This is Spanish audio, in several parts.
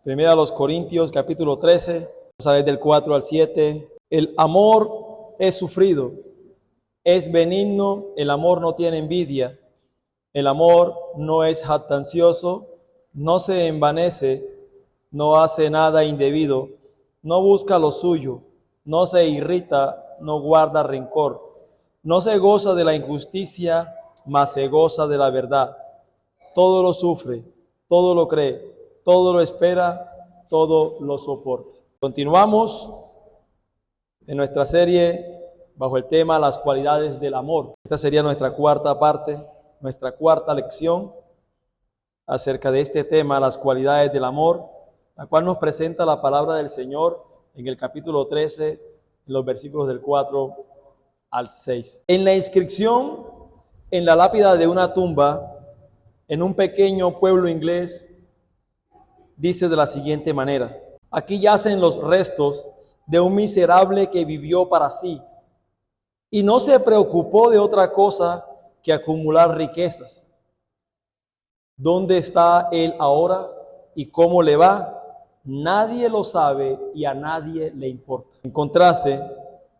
Primera a los Corintios, capítulo 13, vamos a ver del 4 al 7. El amor es sufrido, es benigno, el amor no tiene envidia, el amor no es jactancioso, no se envanece, no hace nada indebido, no busca lo suyo, no se irrita, no guarda rencor, no se goza de la injusticia, mas se goza de la verdad. Todo lo sufre, todo lo cree, todo lo espera, todo lo soporta. Continuamos en nuestra serie bajo el tema las cualidades del amor. Esta sería nuestra cuarta parte, nuestra cuarta lección acerca de este tema, las cualidades del amor, la cual nos presenta la palabra del Señor en el capítulo 13, en los versículos del 4 al 6. En la inscripción en la lápida de una tumba en un pequeño pueblo inglés, dice de la siguiente manera: aquí yacen los restos de un miserable que vivió para sí y no se preocupó de otra cosa que acumular riquezas. ¿Dónde está él ahora y cómo le va? Nadie lo sabe y a nadie le importa. En contraste,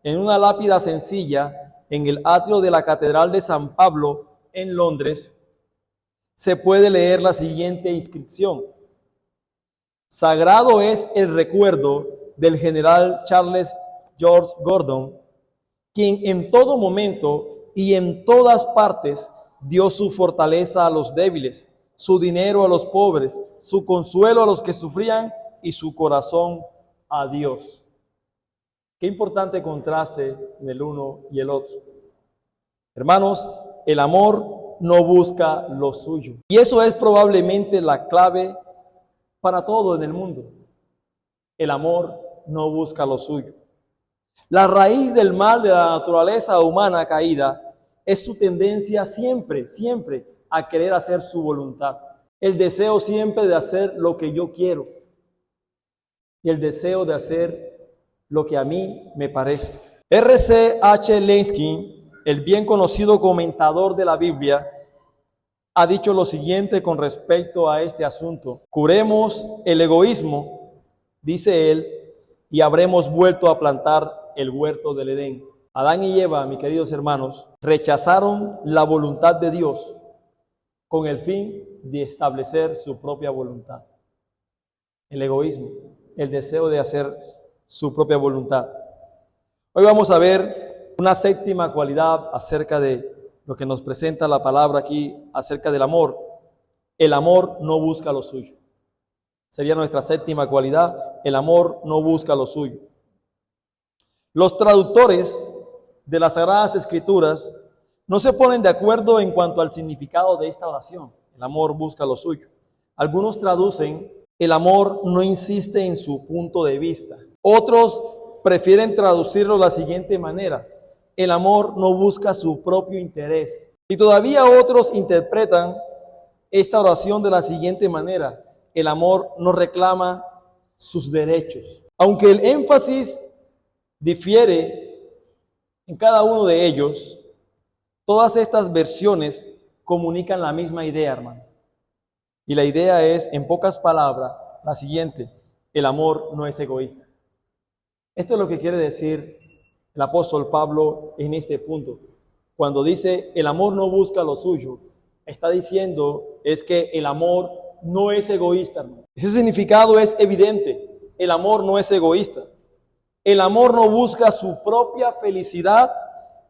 en una lápida sencilla en el atrio de la Catedral de San Pablo en Londres, se puede leer la siguiente inscripción: sagrado es el recuerdo del general Charles George Gordon, quien en todo momento y en todas partes dio su fortaleza a los débiles, su dinero a los pobres, su consuelo a los que sufrían y su corazón a Dios. Qué importante contraste en el uno y el otro. Hermanos, el amor no busca lo suyo. Y eso es probablemente la clave para todo en el mundo. El amor no busca lo suyo. La raíz del mal de la naturaleza humana caída es su tendencia siempre a querer hacer su voluntad. El deseo siempre de hacer lo que yo quiero. Y el deseo de hacer lo que a mí me parece. R.C.H. Lenski, el bien conocido comentador de la Biblia, ha dicho lo siguiente con respecto a este asunto: curemos el egoísmo, dice él, y habremos vuelto a plantar el huerto del Edén. Adán y Eva, mis queridos hermanos, rechazaron la voluntad de Dios con el fin de establecer su propia voluntad. El egoísmo, el deseo de hacer su propia voluntad. Hoy vamos a ver una séptima cualidad acerca de lo que nos presenta la palabra aquí acerca del amor. El amor no busca lo suyo. Sería nuestra séptima cualidad. El amor no busca lo suyo. Los traductores de las Sagradas Escrituras no se ponen de acuerdo en cuanto al significado de esta oración. El amor busca lo suyo. Algunos traducen: el amor no insiste en su punto de vista. Otros prefieren traducirlo de la siguiente manera: el amor no busca su propio interés. Y todavía otros interpretan esta oración de la siguiente manera: el amor no reclama sus derechos. Aunque el énfasis difiere en cada uno de ellos, todas estas versiones comunican la misma idea, hermanos. Y la idea es, en pocas palabras, la siguiente: el amor no es egoísta. Esto es lo que quiere decir el apóstol Pablo en este punto. Cuando dice el amor no busca lo suyo, está diciendo es que el amor no es egoísta, hermano. Ese significado es evidente. El amor no es egoísta. El amor no busca su propia felicidad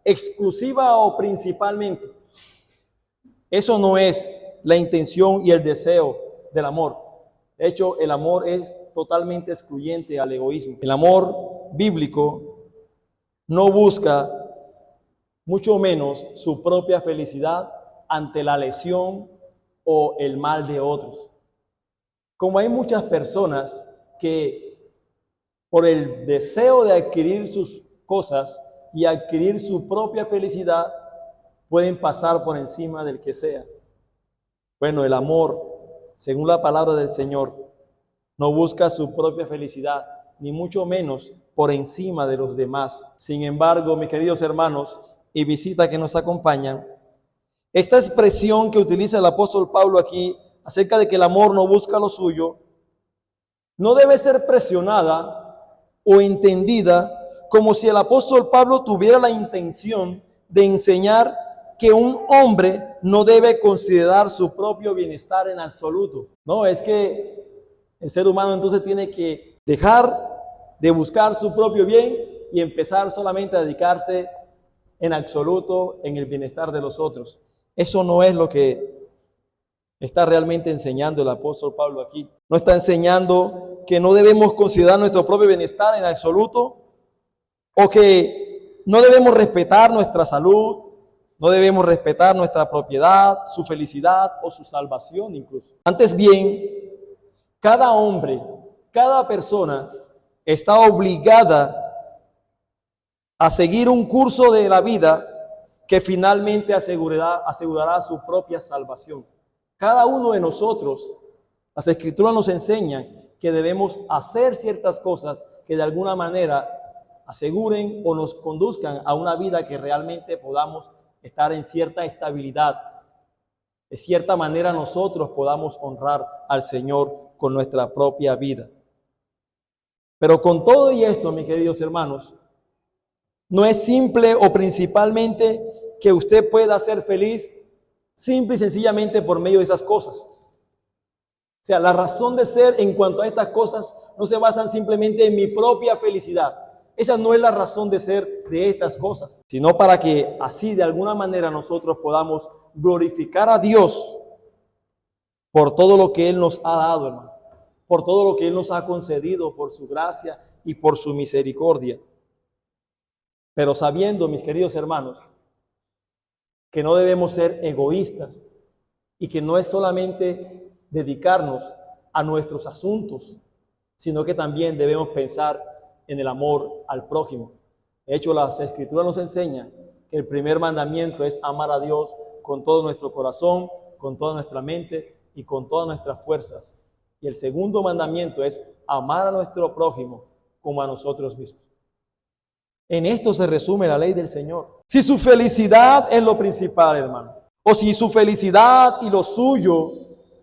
exclusiva o principalmente. Eso no es la intención y el deseo del amor. De hecho, el amor es totalmente excluyente al egoísmo. El amor bíblico no busca, mucho menos, su propia felicidad ante la lesión o el mal de otros. Como hay muchas personas que por el deseo de adquirir sus cosas y adquirir su propia felicidad pueden pasar por encima del que sea. Bueno, el amor, según la palabra del Señor, no busca su propia felicidad, ni mucho menos por encima de los demás. Sin embargo, mis queridos hermanos y visitas que nos acompañan, esta expresión que utiliza el apóstol Pablo aquí acerca de que el amor no busca lo suyo, no debe ser presionada o entendida como si el apóstol Pablo tuviera la intención de enseñar que un hombre no debe considerar su propio bienestar en absoluto. No, es que el ser humano entonces tiene que dejar de buscar su propio bien y empezar solamente a dedicarse en absoluto en el bienestar de los otros. Eso no es lo que está realmente enseñando el apóstol Pablo aquí. No está enseñando que no debemos considerar nuestro propio bienestar en absoluto, o que no debemos respetar nuestra salud, no debemos respetar nuestra propiedad, su felicidad o su salvación incluso. Antes bien, cada hombre, cada persona está obligada a seguir un curso de la vida que finalmente asegurará su propia salvación. Cada uno de nosotros, las Escrituras nos enseñan que debemos hacer ciertas cosas que de alguna manera aseguren o nos conduzcan a una vida que realmente podamos estar en cierta estabilidad. De cierta manera nosotros podamos honrar al Señor con nuestra propia vida. Pero con todo y esto, mis queridos hermanos, no es simple o principalmente que usted pueda ser feliz simple y sencillamente por medio de esas cosas. O sea, la razón de ser en cuanto a estas cosas no se basan simplemente en mi propia felicidad. Esa no es la razón de ser de estas cosas, sino para que así de alguna manera nosotros podamos glorificar a Dios por todo lo que Él nos ha dado, hermano, por todo lo que Él nos ha concedido, por su gracia y por su misericordia. Pero sabiendo, mis queridos hermanos, que no debemos ser egoístas y que no es solamente dedicarnos a nuestros asuntos, sino que también debemos pensar en el amor al prójimo. De hecho, las Escrituras nos enseñan que el primer mandamiento es amar a Dios con todo nuestro corazón, con toda nuestra mente y con todas nuestras fuerzas. Y el segundo mandamiento es amar a nuestro prójimo como a nosotros mismos. En esto se resume la ley del Señor. Si su felicidad es lo principal, hermano, o si su felicidad y lo suyo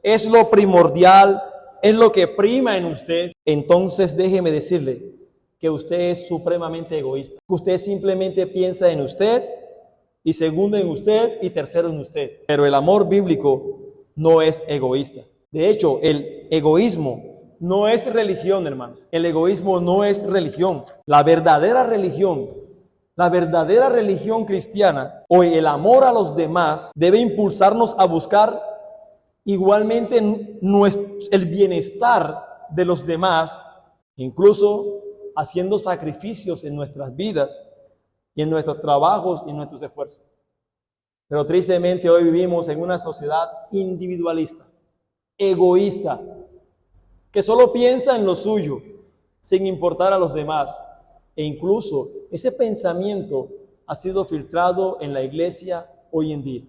es lo primordial, es lo que prima en usted, entonces déjeme decirle que usted es supremamente egoísta. Usted simplemente piensa en usted, y segundo en usted, y tercero en usted. Pero el amor bíblico no es egoísta. De hecho, el egoísmo no es religión, hermanos. El egoísmo no es religión. La verdadera religión cristiana, o el amor a los demás, debe impulsarnos a buscar igualmente el bienestar de los demás, incluso haciendo sacrificios en nuestras vidas y en nuestros trabajos y en nuestros esfuerzos. Pero tristemente hoy vivimos en una sociedad individualista, egoísta, que solo piensa en lo suyo, sin importar a los demás. E incluso ese pensamiento ha sido filtrado en la iglesia hoy en día,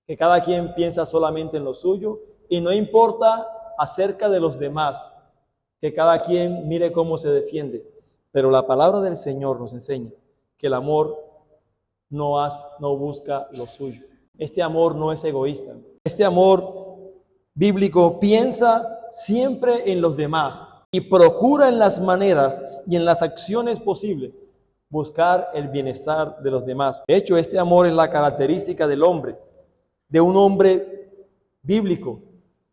que cada quien piensa solamente en lo suyo y no importa acerca de los demás, que cada quien mire cómo se defiende. Pero la palabra del Señor nos enseña que el amor no busca lo suyo. Este amor no es egoísta. Este amor bíblico piensa siempre en los demás y procura en las maneras y en las acciones posibles buscar el bienestar de los demás. De hecho, este amor es la característica del hombre, de un hombre bíblico,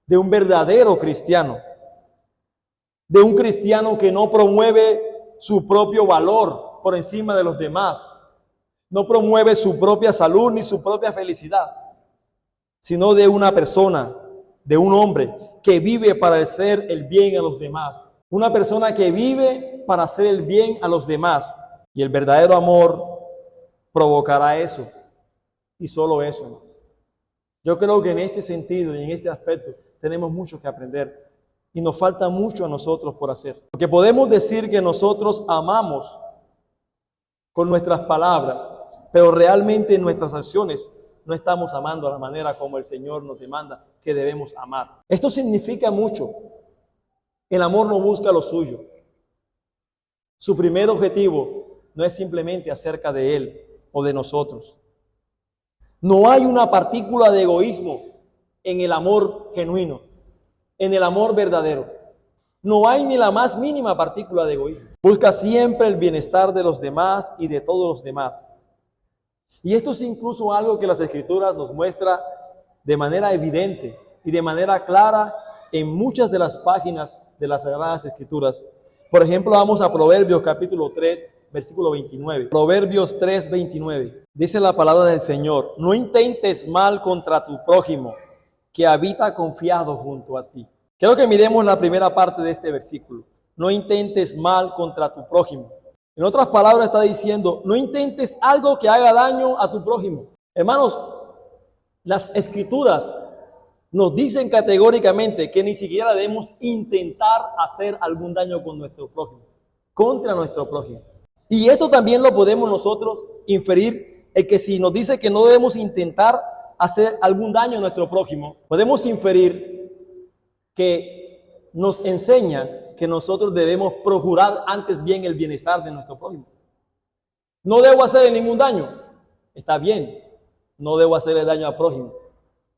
de un verdadero cristiano, de un cristiano que no promueve su propio valor por encima de los demás, no promueve su propia salud ni su propia felicidad, sino de una persona, de un hombre que vive para hacer el bien a los demás. Una persona que vive para hacer el bien a los demás. Y el verdadero amor provocará eso. Y solo eso más. Yo creo que en este sentido y en este aspecto tenemos mucho que aprender. Y nos falta mucho a nosotros por hacer. Porque podemos decir que nosotros amamos con nuestras palabras, pero realmente en nuestras acciones no estamos amando a la manera como el Señor nos demanda que debemos amar. Esto significa mucho. El amor no busca lo suyo. Su primer objetivo no es simplemente acerca de Él o de nosotros. No hay una partícula de egoísmo en el amor genuino, en el amor verdadero. No hay ni la más mínima partícula de egoísmo. Busca siempre el bienestar de los demás y de todos los demás. Y esto es incluso algo que las Escrituras nos muestra de manera evidente y de manera clara en muchas de las páginas de las Sagradas Escrituras. Por ejemplo, vamos a Proverbios capítulo 3, versículo 29. Proverbios 3, 29. Dice la palabra del Señor: no intentes mal contra tu prójimo, que habita confiado junto a ti. Quiero que miremos la primera parte de este versículo. No intentes mal contra tu prójimo. En otras palabras está diciendo, no intentes algo que haga daño a tu prójimo. Hermanos, las Escrituras nos dicen categóricamente que ni siquiera debemos intentar hacer algún daño con nuestro prójimo, contra nuestro prójimo. Y esto también lo podemos nosotros inferir, el que si nos dice que no debemos intentar hacer algún daño a nuestro prójimo, podemos inferir que nos enseña que nosotros debemos procurar antes bien el bienestar de nuestro prójimo. No debo hacerle ningún daño. Está bien, no debo hacerle daño al prójimo,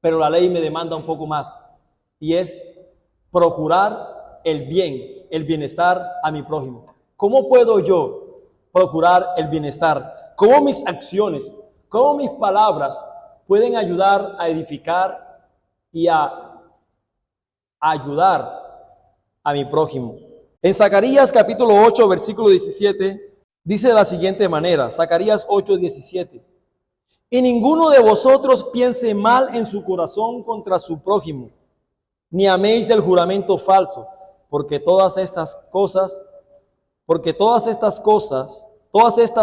pero la ley me demanda un poco más, y es procurar el bien, el bienestar a mi prójimo. ¿Cómo puedo yo procurar el bienestar? ¿Cómo mis acciones, cómo mis palabras pueden ayudar a edificar y a ayudar a mi prójimo? En Zacarías capítulo 8, versículo 17, dice de la siguiente manera, Zacarías 8, 17. Y ninguno de vosotros piense mal en su corazón contra su prójimo, ni améis el juramento falso, porque todas estas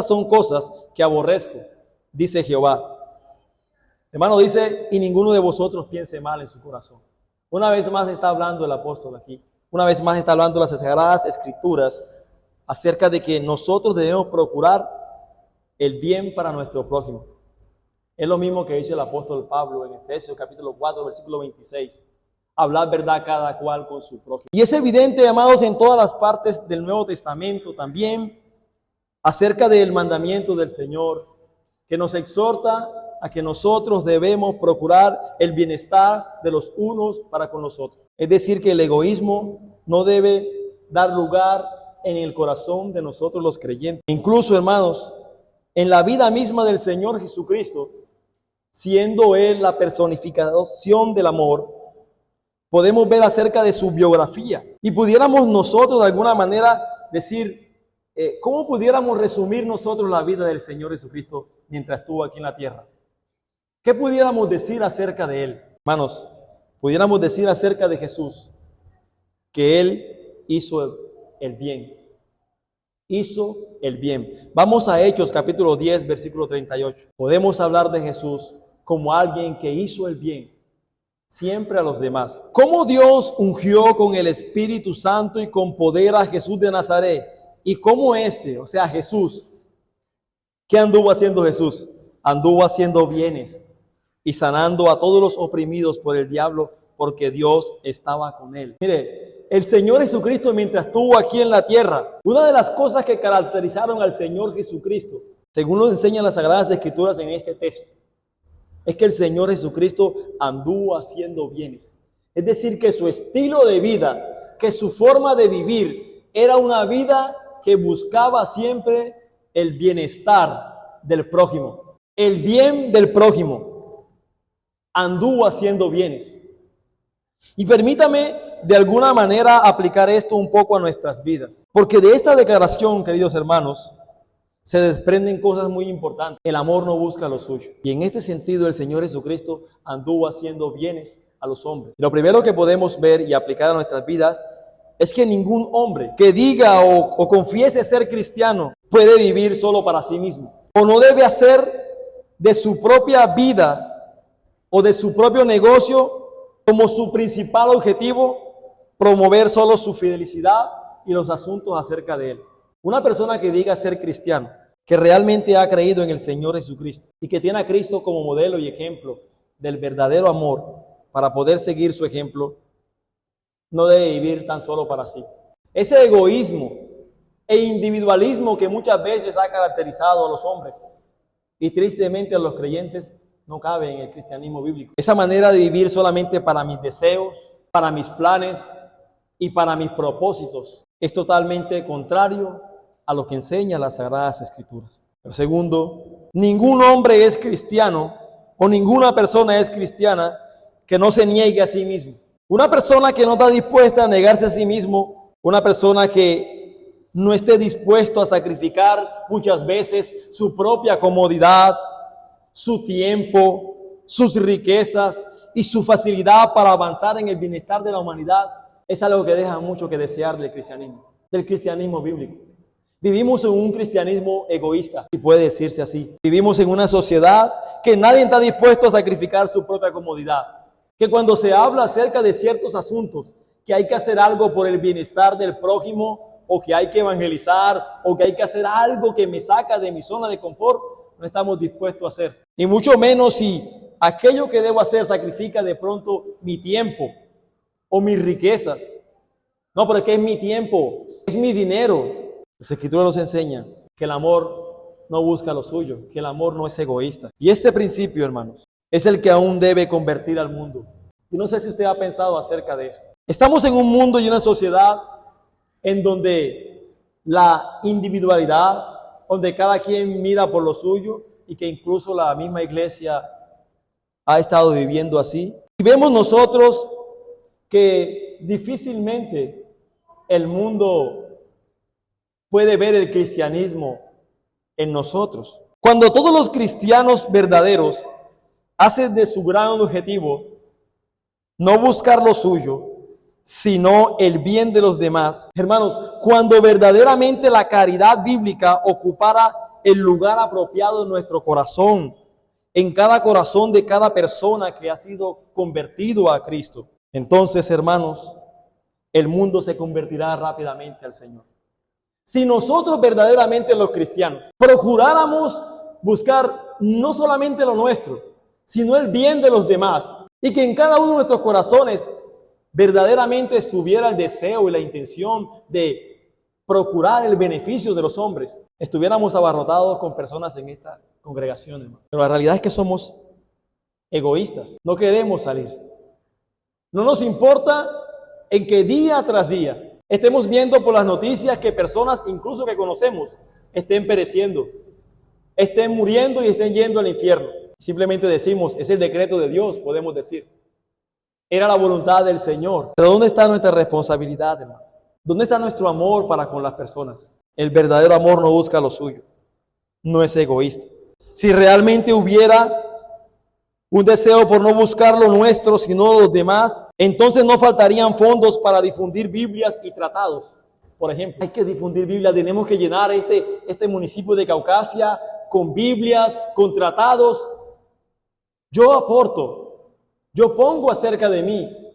son cosas que aborrezco, dice Jehová. Hermano, dice, y ninguno de vosotros piense mal en su corazón. Una vez más está hablando el apóstol aquí. Una vez más está hablando las Sagradas Escrituras acerca de que nosotros debemos procurar el bien para nuestro prójimo. Es lo mismo que dice el apóstol Pablo en Efesios capítulo 4, versículo 26. Hablar verdad cada cual con su prójimo. Y es evidente, amados, en todas las partes del Nuevo Testamento también acerca del mandamiento del Señor, que nos exhorta a que nosotros debemos procurar el bienestar de los unos para con los otros. Es decir, que el egoísmo no debe dar lugar en el corazón de nosotros los creyentes. Incluso, hermanos, en la vida misma del Señor Jesucristo, siendo Él la personificación del amor, podemos ver acerca de su biografía. Y pudiéramos nosotros de alguna manera decir, ¿cómo pudiéramos resumir nosotros la vida del Señor Jesucristo mientras estuvo aquí en la tierra? ¿Qué pudiéramos decir acerca de Él? Hermanos, pudiéramos decir acerca de Jesús que Él hizo el bien. Hizo el bien. Vamos a Hechos capítulo 10, versículo 38. Podemos hablar de Jesús como alguien que hizo el bien siempre a los demás. ¿Cómo Dios ungió con el Espíritu Santo y con poder a Jesús de Nazaret? Y cómo o sea, Jesús, ¿qué anduvo haciendo Jesús? Anduvo haciendo bienes y sanando a todos los oprimidos por el diablo, porque Dios estaba con él. Mire, el Señor Jesucristo, mientras estuvo aquí en la tierra, una de las cosas que caracterizaron al Señor Jesucristo, según nos enseñan las Sagradas Escrituras en este texto, es que el Señor Jesucristo anduvo haciendo bienes. Es decir, que su estilo de vida, que su forma de vivir, era una vida que buscaba siempre el bienestar del prójimo, el bien del prójimo. Anduvo haciendo bienes. Y permítame de alguna manera aplicar esto un poco a nuestras vidas, porque de esta declaración, queridos hermanos, se desprenden cosas muy importantes. El amor no busca lo suyo. Y en este sentido el Señor Jesucristo anduvo haciendo bienes a los hombres. Lo primero que podemos ver y aplicar a nuestras vidas es que ningún hombre que diga o confiese ser cristiano puede vivir solo para sí mismo. O no debe hacer de su propia vida o de su propio negocio como su principal objetivo promover solo su felicidad y los asuntos acerca de él. Una persona que diga ser cristiano, que realmente ha creído en el Señor Jesucristo y que tiene a Cristo como modelo y ejemplo del verdadero amor para poder seguir su ejemplo, no debe vivir tan solo para sí. Ese egoísmo e individualismo que muchas veces ha caracterizado a los hombres y tristemente a los creyentes no cabe en el cristianismo bíblico. Esa manera de vivir solamente para mis deseos, para mis planes y para mis propósitos. Es totalmente contrario a lo que enseña las Sagradas Escrituras. Pero segundo, ningún hombre es cristiano o ninguna persona es cristiana que no se niegue a sí mismo. Una persona que no está dispuesta a negarse a sí mismo, una persona que no esté dispuesto a sacrificar muchas veces su propia comodidad, su tiempo, sus riquezas y su facilidad para avanzar en el bienestar de la humanidad, es algo que deja mucho que desear del cristianismo bíblico. Vivimos en un cristianismo egoísta, si puede decirse así. Vivimos en una sociedad que nadie está dispuesto a sacrificar su propia comodidad. Que cuando se habla acerca de ciertos asuntos, que hay que hacer algo por el bienestar del prójimo, o que hay que evangelizar, o que hay que hacer algo que me saca de mi zona de confort, no estamos dispuestos a hacer. Y mucho menos si aquello que debo hacer sacrifica de pronto mi tiempo o mis riquezas. No, porque es mi tiempo, es mi dinero. Las Escrituras nos enseñan que el amor no busca lo suyo, que el amor no es egoísta. Y este principio, hermanos, es el que aún debe convertir al mundo. Y no sé si usted ha pensado acerca de esto. Estamos en un mundo y una sociedad en donde la individualidad, donde cada quien mira por lo suyo y que incluso la misma iglesia ha estado viviendo así. Y vemos nosotros que difícilmente el mundo puede ver el cristianismo en nosotros. Cuando todos los cristianos verdaderos hacen de su gran objetivo no buscar lo suyo, sino el bien de los demás. Hermanos, cuando verdaderamente la caridad bíblica ocupara el lugar apropiado en nuestro corazón, en cada corazón de cada persona que ha sido convertido a Cristo, entonces, hermanos, el mundo se convertirá rápidamente al Señor. Si nosotros verdaderamente los cristianos procuráramos buscar no solamente lo nuestro, sino el bien de los demás, y que en cada uno de nuestros corazones verdaderamente estuviera el deseo y la intención de procurar el beneficio de los hombres, estuviéramos abarrotados con personas en esta congregación, hermano. Pero la realidad es que somos egoístas, no queremos salir. No nos importa en que día tras día estemos viendo por las noticias que personas, incluso que conocemos, estén pereciendo, estén muriendo y estén yendo al infierno. Simplemente decimos, es el decreto de Dios, podemos decir. Era la voluntad del Señor. Pero ¿dónde está nuestra responsabilidad, hermano? ¿Dónde está nuestro amor para con las personas? El verdadero amor no busca lo suyo, no es egoísta. Si realmente hubiera un deseo por no buscar lo nuestro, sino los demás, entonces no faltarían fondos para difundir Biblias y tratados. Por ejemplo, hay que difundir Biblias, tenemos que llenar este municipio de Caucasia con Biblias, con tratados. Yo aporto, yo pongo acerca de mí,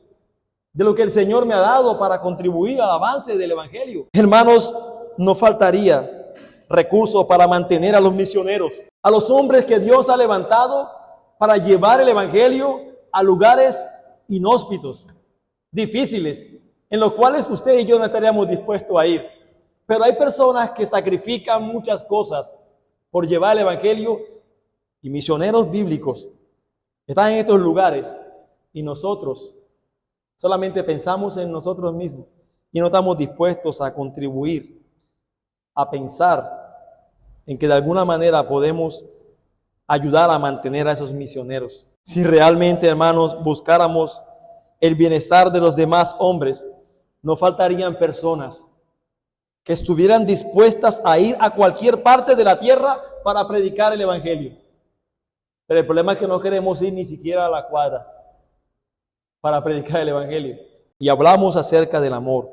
de lo que el Señor me ha dado para contribuir al avance del Evangelio. Hermanos, no faltaría recursos para mantener a los misioneros, a los hombres que Dios ha levantado para llevar el Evangelio a lugares inhóspitos, difíciles, en los cuales usted y yo no estaríamos dispuestos a ir. Pero hay personas que sacrifican muchas cosas por llevar el Evangelio, y misioneros bíblicos están en estos lugares, y nosotros solamente pensamos en nosotros mismos y no estamos dispuestos a contribuir, a pensar en que de alguna manera podemos ayudar a mantener a esos misioneros. Si realmente, hermanos, buscáramos el bienestar de los demás hombres, no faltarían personas que estuvieran dispuestas a ir a cualquier parte de la tierra para predicar el Evangelio. Pero el problema es que no queremos ir ni siquiera a la cuadra para predicar el Evangelio. Y hablamos acerca del amor.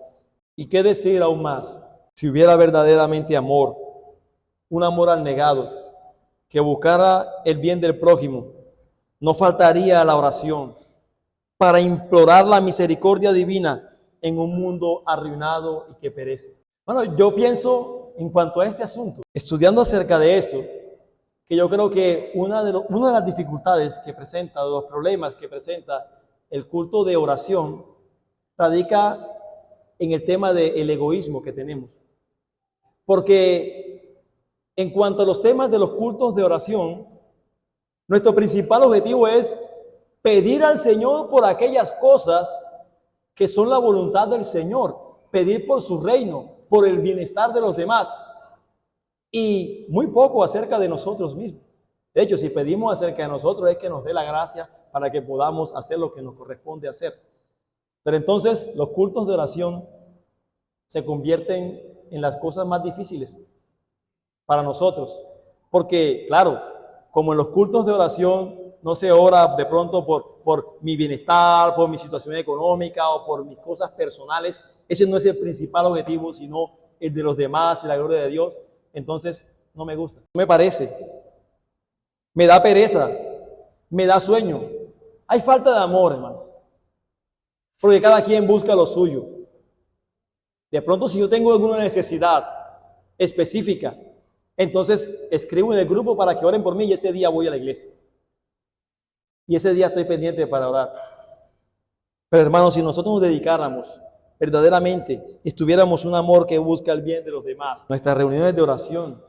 ¿Y qué decir aún más? Si hubiera verdaderamente amor, un amor abnegado, que buscara el bien del prójimo, no faltaría la oración para implorar la misericordia divina en un mundo arruinado y que perece. Bueno, yo pienso en cuanto a este asunto, estudiando acerca de esto, que yo creo que una de las dificultades que presenta, de los problemas que presenta el culto de oración, radica en el tema del egoísmo que tenemos. Porque en cuanto a los temas de los cultos de oración, nuestro principal objetivo es pedir al Señor por aquellas cosas que son la voluntad del Señor, pedir por su reino, por el bienestar de los demás, y muy poco acerca de nosotros mismos. De hecho, si pedimos acerca de nosotros es que nos dé la gracia para que podamos hacer lo que nos corresponde hacer. Pero entonces los cultos de oración se convierten en las cosas más difíciles para nosotros. Porque, claro, como en los cultos de oración no se ora de pronto por mi bienestar, por mi situación económica o por mis cosas personales, ese no es el principal objetivo, sino el de los demás y la gloria de Dios. Entonces, no me gusta, no me parece. Me da pereza, me da sueño. Hay falta de amor, hermanos. Porque cada quien busca lo suyo. De pronto, si yo tengo alguna necesidad específica, entonces escribo en el grupo para que oren por mí y ese día voy a la iglesia. Y ese día estoy pendiente para orar. Pero hermanos, si nosotros nos dedicáramos verdaderamente, estuviéramos un amor que busca el bien de los demás, nuestras reuniones de oración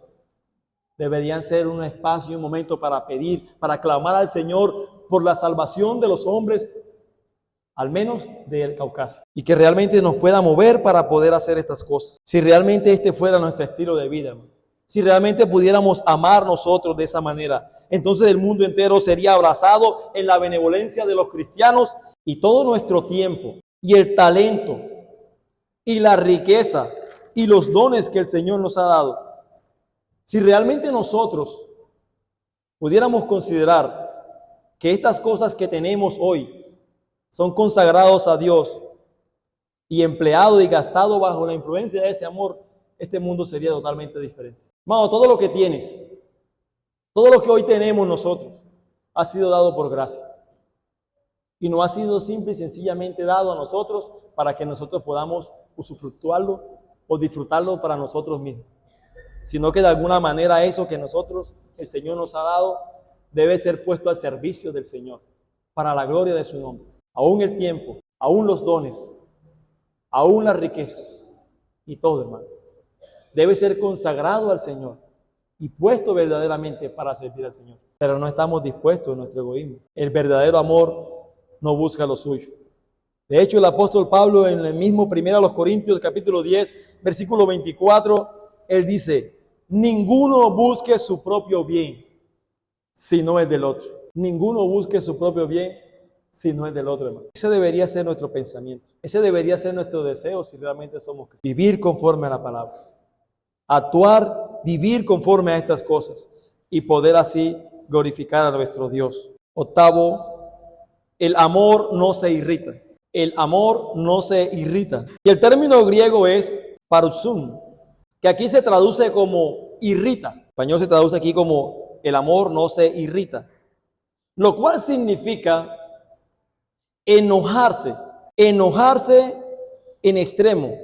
deberían ser un espacio y un momento para pedir, para clamar al Señor por la salvación de los hombres, al menos del Caucaso, y que realmente nos pueda mover para poder hacer estas cosas. Si realmente este fuera nuestro estilo de vida, si realmente pudiéramos amar nosotros de esa manera, entonces el mundo entero sería abrazado en la benevolencia de los cristianos, y todo nuestro tiempo y el talento y la riqueza y los dones que el Señor nos ha dado, si realmente nosotros pudiéramos considerar que estas cosas que tenemos hoy son consagrados a Dios y empleado y gastado bajo la influencia de ese amor, este mundo sería totalmente diferente. Hermano, todo lo que tienes, todo lo que hoy tenemos nosotros, ha sido dado por gracia. Y no ha sido simple y sencillamente dado a nosotros para que nosotros podamos usufructuarlo o disfrutarlo para nosotros mismos, sino que de alguna manera eso que nosotros, el Señor nos ha dado, debe ser puesto al servicio del Señor, para la gloria de su nombre. Aún el tiempo, aún los dones, aún las riquezas y todo, hermano, debe ser consagrado al Señor y puesto verdaderamente para servir al Señor. Pero no estamos dispuestos en nuestro egoísmo. El verdadero amor no busca lo suyo. De hecho, el apóstol Pablo en el mismo 1 Corintios capítulo 10, versículo 24, él dice: ninguno busque su propio bien, si no es del otro. Ninguno busque su propio bien, si no es del otro, hermano. Ese debería ser nuestro pensamiento. Ese debería ser nuestro deseo si realmente somos cristianos. Vivir conforme a la palabra. Actuar, vivir conforme a estas cosas y poder así glorificar a nuestro Dios. Octavo, el amor no se irrita. El amor no se irrita. Y el término griego es parousun, que aquí se traduce como irrita. En español se traduce aquí como el amor no se irrita. Lo cual significa enojarse, enojarse en extremo.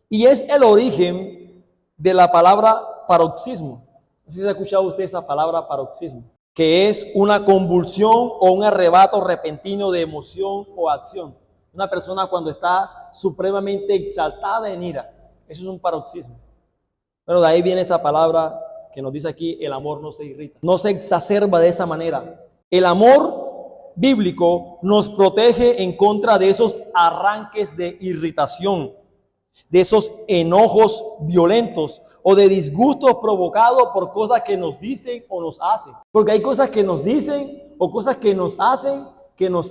Y es el origen de la palabra paroxismo. No sé si ha escuchado usted esa palabra paroxismo, que es una convulsión o un arrebato repentino de emoción o acción. Una persona cuando está supremamente exaltada en ira, eso es un paroxismo. Pero de ahí viene esa palabra que nos dice aquí: el amor no se irrita, no se exacerba de esa manera. El amor bíblico nos protege en contra de esos arranques de irritación, de esos enojos violentos o de disgustos provocados por cosas que nos dicen o nos hacen. Porque hay cosas que nos dicen o cosas que nos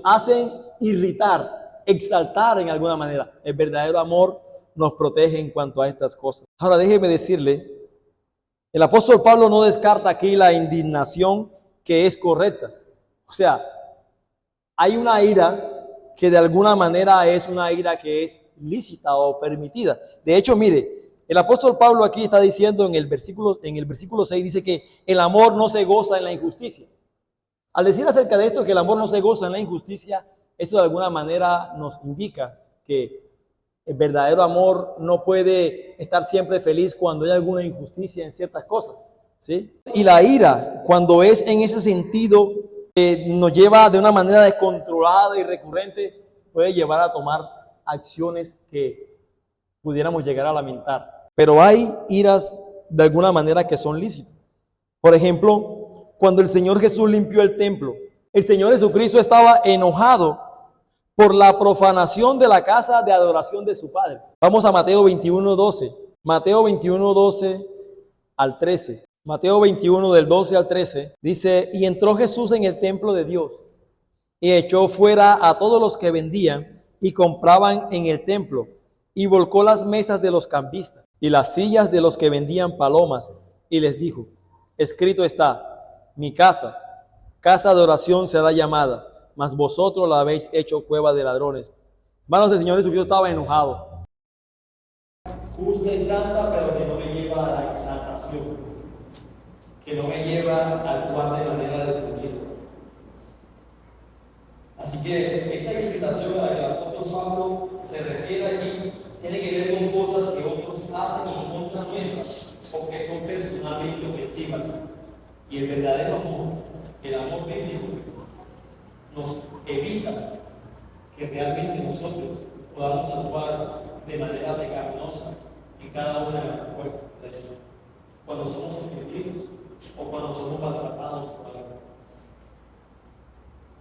hacen irritar, exaltar en alguna manera. El verdadero amor nos protege en cuanto a estas cosas. Ahora déjeme decirle, el apóstol Pablo no descarta aquí la indignación que es correcta. O sea, hay una ira que de alguna manera es una ira que es lícita o permitida. De hecho, mire, el apóstol Pablo aquí está diciendo en el versículo 6, dice que el amor no se goza en la injusticia. Al decir acerca de esto que el amor no se goza en la injusticia, esto de alguna manera nos indica que el verdadero amor no puede estar siempre feliz cuando hay alguna injusticia en ciertas cosas, ¿sí? Y la ira, cuando es en ese sentido que nos lleva de una manera descontrolada y recurrente, puede llevar a tomar acciones que pudiéramos llegar a lamentar. Pero hay iras de alguna manera que son lícitas. Por ejemplo, cuando el Señor Jesús limpió el templo, el Señor Jesucristo estaba enojado por la profanación de la casa de adoración de su padre. Vamos a Mateo 21:12. Mateo 21:12 al 13. Mateo 21 del 12 al 13 dice, y entró Jesús en el templo de Dios y echó fuera a todos los que vendían y compraban en el templo y volcó las mesas de los cambistas y las sillas de los que vendían palomas y les dijo, escrito está, mi casa, casa de oración será llamada, mas vosotros la habéis hecho cueva de ladrones. Hermanos, el Señor Jesucristo estaba enojado. Justa y santa, pero que no me lleva a la exaltación, que no me lleva a actuar de manera desmedida. Así que esa invitación a la que el apóstol Pablo se refiere aquí tiene que ver con cosas que otros hacen en contra nuestra o que son personalmente ofensivas. Y el verdadero amor, el amor bíblico, nos evita que realmente nosotros podamos actuar de manera pecaminosa en cada una de las puertas, cuando somos ofendidos o cuando somos maltratados por algo.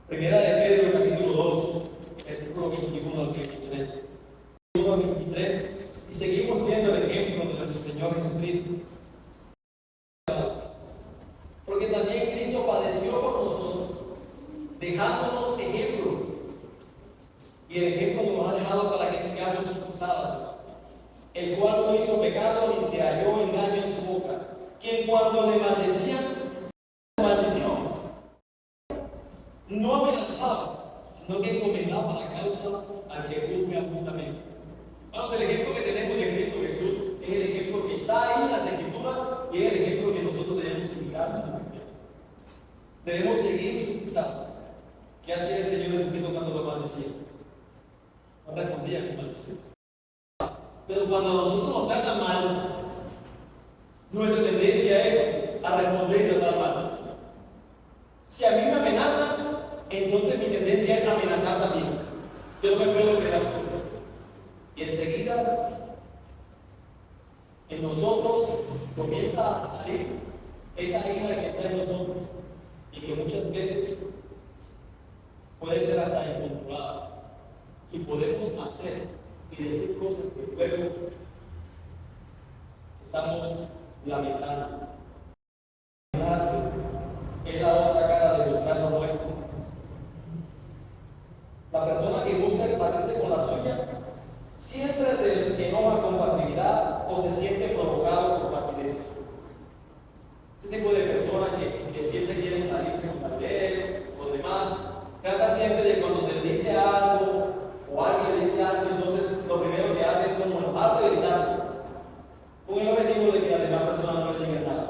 Primera de Pedro, capítulo 2, versículo 21 al 23. 21 al 23, y seguimos viendo el ejemplo de nuestro Señor Jesucristo. Porque también Cristo padeció por nosotros, dejándonos ejemplo. Y el ejemplo nos ha dejado para que sigamos sus pisadas, el cual no hizo pecado ni se halló engaño en su boca, quien cuando le maldecían, maldición, no amenazaba, sino que encomendaba la causa al que juzga justamente. Vamos, el ejemplo que tenemos de Cristo Jesús es el ejemplo que está ahí en las Escrituras y es el ejemplo que nosotros debemos imitar. Debemos seguir sus pisadas. ¿Qué hacía el Señor Jesucristo cuando lo maldecía? No respondía con maldición. Pero cuando a nosotros nos tratan mal, nuestra tendencia es a responder y tratar mal. Si a mí me amenazan, entonces mi tendencia es amenazar también. Yo me puedo quedar con eso. Y enseguida, en nosotros comienza a salir esa ira que está en nosotros y que muchas veces puede ser hasta incontrolada. Y podemos hacer y decir cosas que luego estamos lamentando. Es la otra cara de buscar lo nuestro. La persona que busca salirse con la suya siempre se enoja con facilidad o se siente provocado por rapidez. Ese tipo de personas que siempre quieren salirse con papel o demás, tratan siempre de cuando se le dice algo o alguien le dice algo, entonces lo primero que hace es como enojarse y gritarse, con el objetivo de que a la demás persona no le diga nada.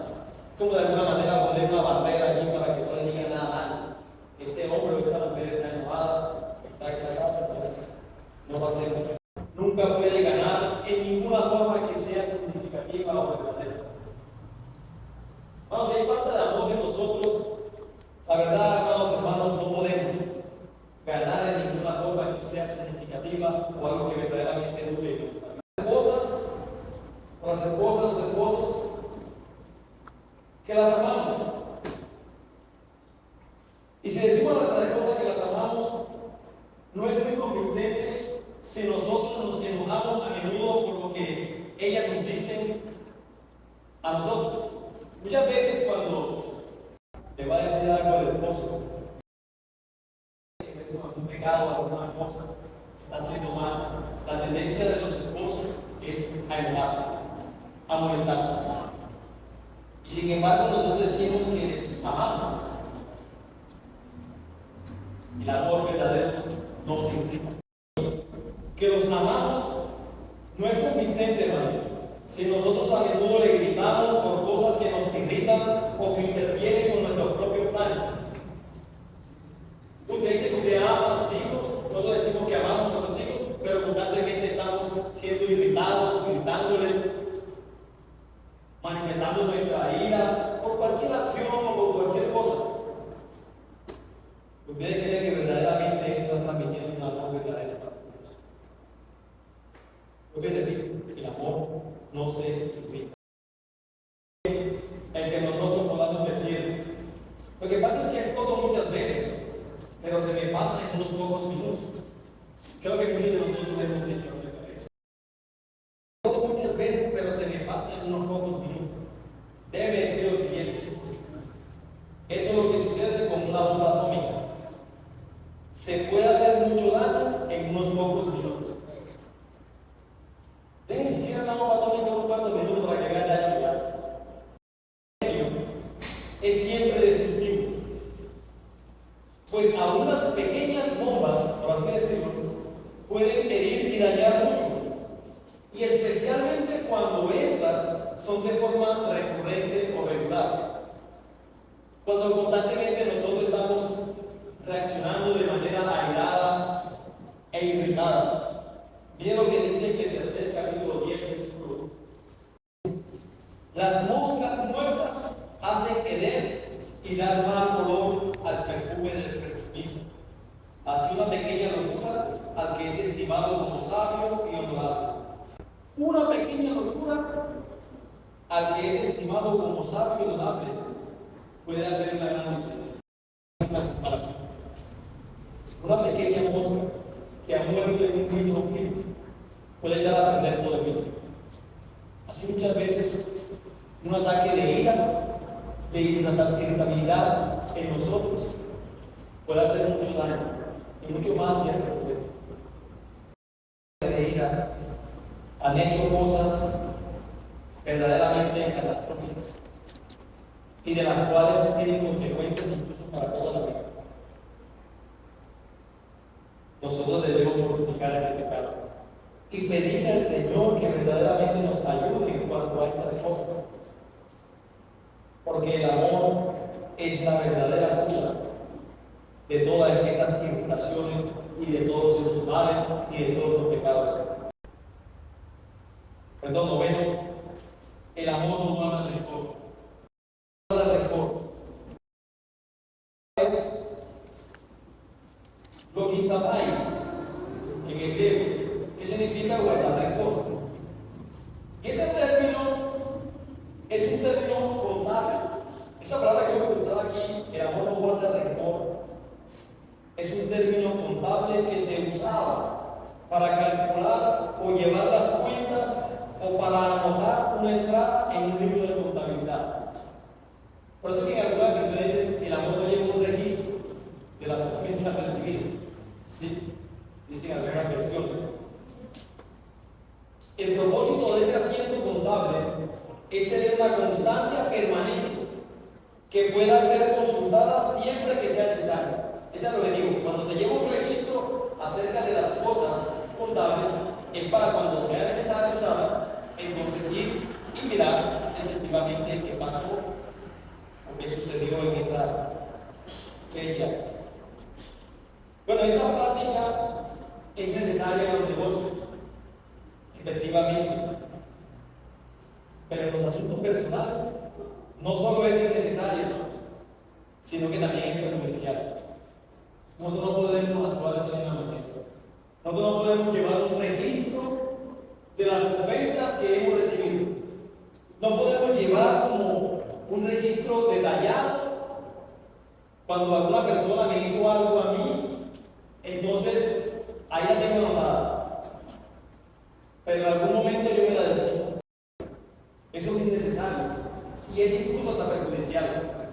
Como de alguna manera poner una barrera allí para que no le diga nada a nadie. Este hombre o esta mujer está enojada, está exagerada, entonces no va a ser mucho. Nunca puede ganar en ninguna forma que sea significativa o verdadera. Vamos, si hay falta de amor en nosotros, la verdad, amados hermanos, no podemos ganar en ninguna forma que sea significativa o algo que verdaderamente dure. Las esposas, los esposos, que las amamos. Y si decimos a nuestras esposas que las amamos, no es muy convincente si nosotros nos enojamos a menudo por lo que ellas nos dicen a nosotros. Muchas veces cuando le va a decir algo al esposo, un pecado, alguna cosa, está haciendo mal, la tendencia de los esposos es a enojarse, a molestarse. Y sin embargo nosotros decimos que les amamos. El amor verdadero no se implica. Que los amamos no es convincente, hermano. Si nosotros a menudo le gritamos por cosas que nos irritan o que interfieren con nuestros propios planes. Usted dice que usted ama a sus hijos, nosotros decimos que amamos a nuestros hijos, pero constantemente estamos siendo irritados, gritándole, manifestando nuestra ira por cualquier acción o por cualquier cosa. ¿Ustedes creen que verdaderamente está transmitiendo un amor verdadero para Dios? Lo que les digo, el amor no se implica. El que nosotros podamos decir, es siempre destructivo. Pues aún las pequeñas bombas, por así decirlo, pueden herir y dañar mucho. Y especialmente cuando estas son de forma recurrente o regular. Cuando constantemente nosotros estamos reaccionando de manera airada e irritada. Miren lo que dice Eclesiastés capítulo 10, versículo 1. Las moscas muertas hacen herer y dar mal olor al perfume del perfumista. Así una pequeña locura al que es estimado como sabio y honorable. Una pequeña locura al que es estimado como sabio y honorable puede hacer una gran diferencia. Una pequeña mosca que ha muerto en un microfilm puede echar a perder todo el mundo. Así muchas veces un ataque de ira, de irritabilidad en nosotros puede hacer mucho daño y mucho más ya de ira han hecho cosas verdaderamente catastróficas y de las cuales tienen consecuencias incluso para toda la vida. Nosotros debemos mortificar este pecado y pedirle al Señor que verdaderamente nos ayude en cuanto a estas cosas, porque el amor es la verdadera cura de todas esas irritaciones y de todos esos males y de todos los pecados. Perdón, noveno, el amor no guarda rencor. No guarda rencor. Es lo que Isabai en el griego, ¿qué significa guardar rencor? Y este término es un término contable. Esa palabra que yo pensaba aquí, el amor no guarda rencor, es un término contable que se usaba para calcular o llevar las cuentas o para anotar una entrada en un libro de contabilidad. Por eso que en algunas versiones dicen el amor no lleva un registro de las ofensas recibidas. ¿Sí? Dicen algunas versiones. El propósito de ese asiento contable es tener una constancia permanente que pueda ser consultada siempre que sea necesario. Eso es lo que digo. Cuando se lleva un registro acerca de las cosas contables, es para cuando sea necesario usarla, entonces ir y mirar efectivamente qué pasó o qué sucedió en esa fecha. Bueno, esa práctica es necesaria en los negocios, efectivamente, pero en los asuntos personales no solo es necesario, sino que también es perjudicial. Nosotros no podemos actuar de esa misma manera. Nosotros no podemos llevar un registro de las ofensas que hemos recibido. No podemos llevar como un registro detallado. Cuando alguna persona me hizo algo a mí, entonces ahí la tengo anotada. Pero en algún momento yo me la decido. Eso es innecesario y es incluso hasta perjudicial.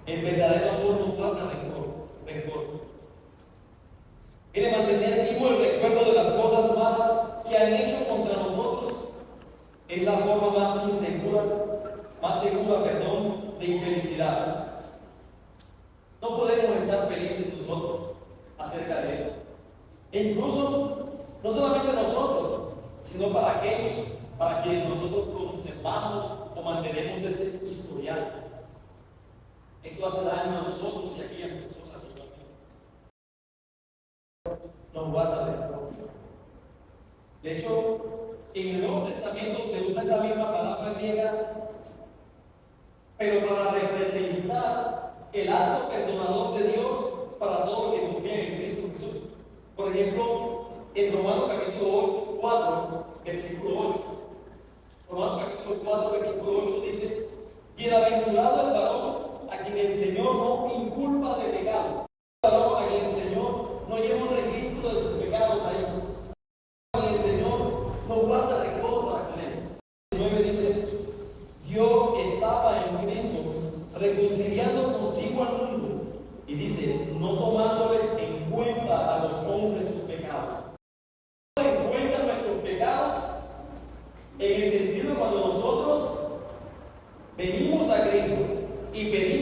El verdadero amor no guarda rencor. Quiere mantener vivo el recuerdo de las cosas malas que han hecho contra nosotros. Es la forma más segura, de infelicidad. No podemos estar felices nosotros acerca de eso. E incluso, no solamente nosotros, sino para aquellos para quienes nosotros conservamos o mantenemos ese historial. Esto hace daño a nosotros y a aquellas personas igualmente. Nos guarda rencor. De hecho, en el Nuevo Testamento se usa esa misma palabra griega, pero para representar el acto perdonador de Dios para todos los que confían en Cristo Jesús. Por ejemplo, en Romanos capítulo 4, versículo 8. Romanos capítulo 4, versículo 8 dice: bienaventurado el varón a quien el Señor no inculpa de pecado. El varón a quien el Señor no lleva un registro de sus pecados ahí. A quien el Señor no guarda rencor para con él. El 9 dice: Dios estaba en Cristo reconciliando consigo al mundo. Y dice: no tomándoles en cuenta a los hombres sus pecados. En cuenta nuestros pecados, en el sentido cuando nosotros venimos a Cristo y pedimos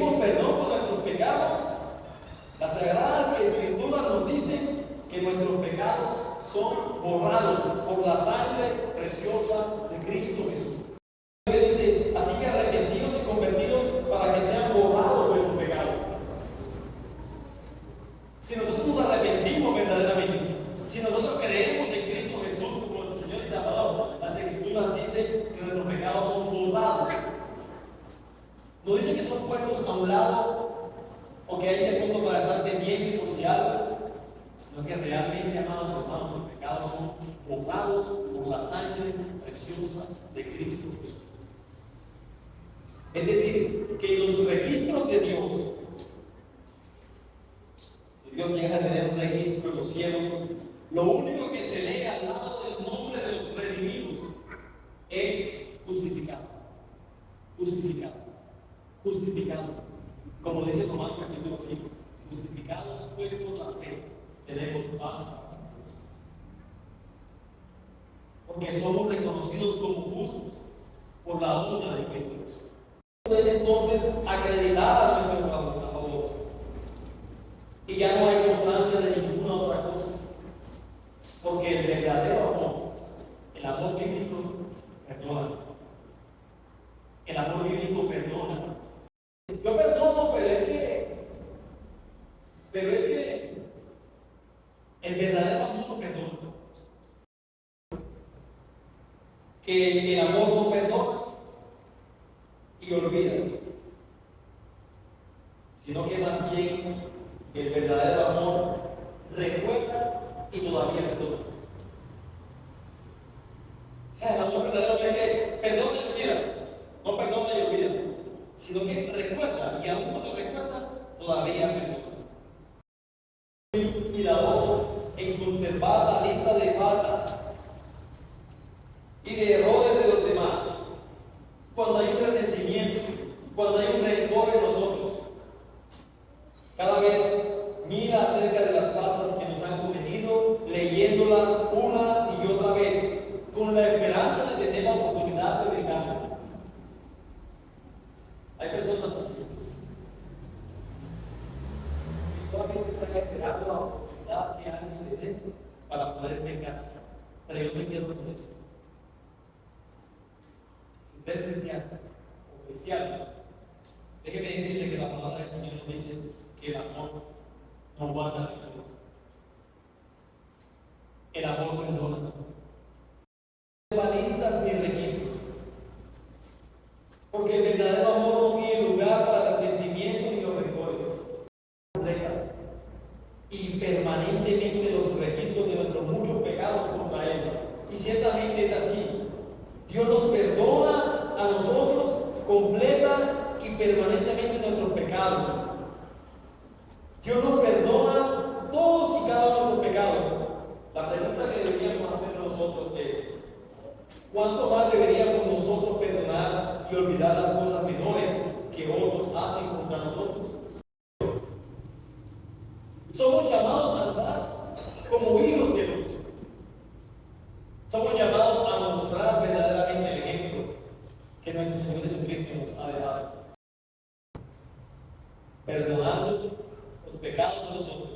la sangre preciosa de Cristo Jesús. Dice, así que arrepentidos y convertidos para que sean borrados vuestros pecados. Si nosotros nos arrepentimos verdaderamente, si nosotros creemos en Cristo Jesús como nuestro Señor y Salvador, las Escrituras dicen que nuestros pecados son borrados. No dice que son puestos a un lado o que hay de punto para estar pendientes por si algo, sino que realmente, amados hermanos, los pecados son borrados por la sangre preciosa de Cristo Jesús. Es decir, que en los registros de Dios, si Dios llega a tener un registro en los cielos, lo único que se lee al lado del nombre de los redimidos es justificado, justificado, justificado. Como dice Romanos capítulo 5, justificados pues por la fe, tenemos paz. Porque somos reconocidos como justos por la obra de Cristo Jesús. Es entonces acreditar a nuestro favor. Y ya no hay constancia de ninguna otra cosa. Porque el verdadero amor, el amor bíblico, perdona. El amor bíblico perdona. Yo perdono, pero es que el verdadero amor perdona. Que el amor no perdona y olvida, sino que más bien el verdadero amor recuerda y todavía perdona. O sea, el amor verdadero no es que perdona y olvida, no perdona y olvida, sino que recuerda, y aún cuando recuerda, todavía perdona. Muy cuidadoso en conservar la lista de faltas y de errores de los demás. Cuando hay un resentimiento, cuando hay un rencor en nosotros, cada vez mira acerca de las faltas que nos han cometido, leyéndola una y otra vez, con la esperanza de tener la oportunidad de vengarse. Hay personas así. Y solamente están esperando la oportunidad que alguien le dé para poder vengarse. Pero yo me quedo con eso. Si usted es cristiano o cristiano, déjeme decirle que la palabra del Señor nos dice que el amor no guarda rencor. El amor perdona. No hay listas ni registros. Porque el verdadero amor no tiene lugar para resentimiento ni los rencores. Y permanentemente los registros de nuestros muchos pecados contra Él. Y ciertamente es así. Dios nos perdona a nosotros completa y permanentemente nuestros pecados. Dios nos perdona todos y cada uno de nuestros pecados. La pregunta que deberíamos hacer nosotros es: ¿cuánto más deberíamos nosotros perdonar y olvidar las cosas menores que otros hacen contra nosotros? Somos llamados a andar como hijos de Dios. Somos llamados a mostrar verdaderamente el ejemplo que nuestro Señor Jesucristo nos ha dejado, perdonando los pecados de nosotros.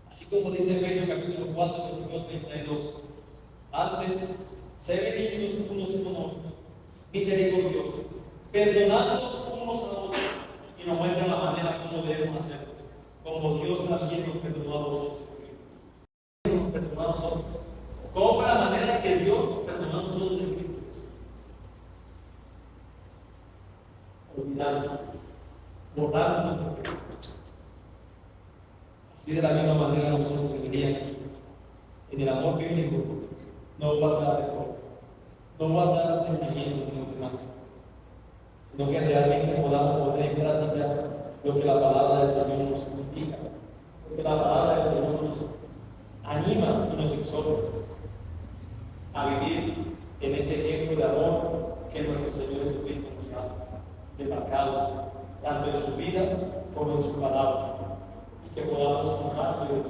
Así como dice Efesios capítulo 4, versículo 32. Antes, sé benignos unos con otros, misericordiosos, perdonándonos unos a otros, y nos muestra la manera como debemos hacerlo, como Dios también nos perdonó a vosotros. Nos perdonó a nosotros. ¿Cómo fue la manera que Dios nos perdonó a nosotros en Cristo? Olvidando, borrando nuestro pecado. Así de la misma manera nosotros deberíamos, en el amor bíblico, no guardar rencor, no guardar sentimientos de los demás, sino que realmente podamos poner en práctica lo que la palabra del Señor nos indica, porque la palabra del Señor nos anima y nos exhorta a vivir en ese ejemplo de amor que nuestro Señor Jesucristo nos ha demarcado, tanto en su vida como en su palabra, y que podamos honrarlo